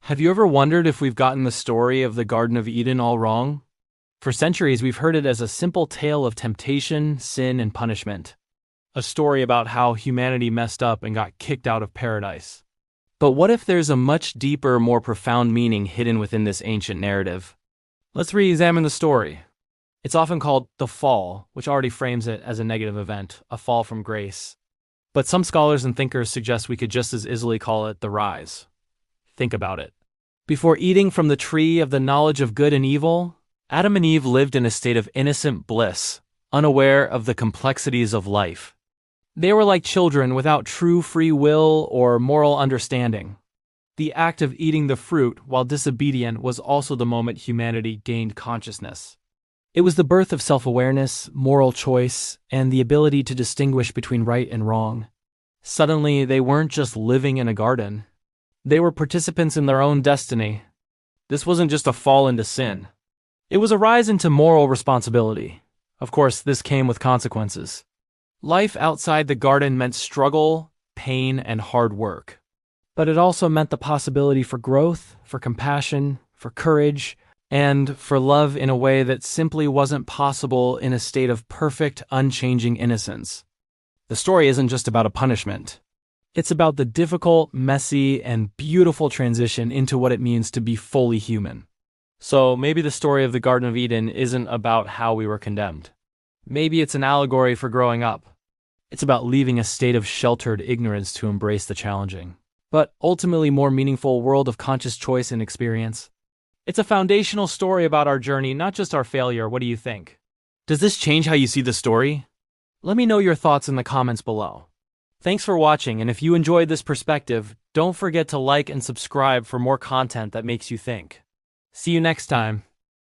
Have you ever wondered if we've gotten the story of the Garden of Eden all wrong? For centuries, we've heard it as a simple tale of temptation, sin, and punishment. A story about how humanity messed up and got kicked out of paradise. But what if there's a much deeper, more profound meaning hidden within this ancient narrative? Let's re-examine the story. It's often called the fall, which already frames it as a negative event, a fall from grace. But some scholars and thinkers suggest we could just as easily call it the rise. Think about it. Before eating from the tree of the knowledge of good and evil, Adam and Eve lived in a state of innocent bliss, unaware of the complexities of life. They were like children without true free will or moral understanding. The act of eating the fruit, while disobedient, was also the moment humanity gained consciousness. It was the birth of self-awareness, moral choice, and the ability to distinguish between right and wrong. Suddenly, they weren't just living in a garden. They were participants in their own destiny. This wasn't just a fall into sin. It was a rise into moral responsibility. Of course, this came with consequences. Life outside the garden meant struggle, pain, and hard work. But it also meant the possibility for growth, for compassion, for courage, and for love in a way that simply wasn't possible in a state of perfect, unchanging innocence. The story isn't just about a punishment. It's about the difficult, messy, and beautiful transition into what it means to be fully human. So maybe the story of the Garden of Eden isn't about how we were condemned. Maybe it's an allegory for growing up. It's about leaving a state of sheltered ignorance to embrace the challenging, but ultimately more meaningful world of conscious choice and experience. It's a foundational story about our journey, not just our failure. What do you think? Does this change how you see the story? Let me know your thoughts in the comments below. Thanks for watching, and if you enjoyed this perspective, don't forget to like and subscribe for more content that makes you think. See you next time.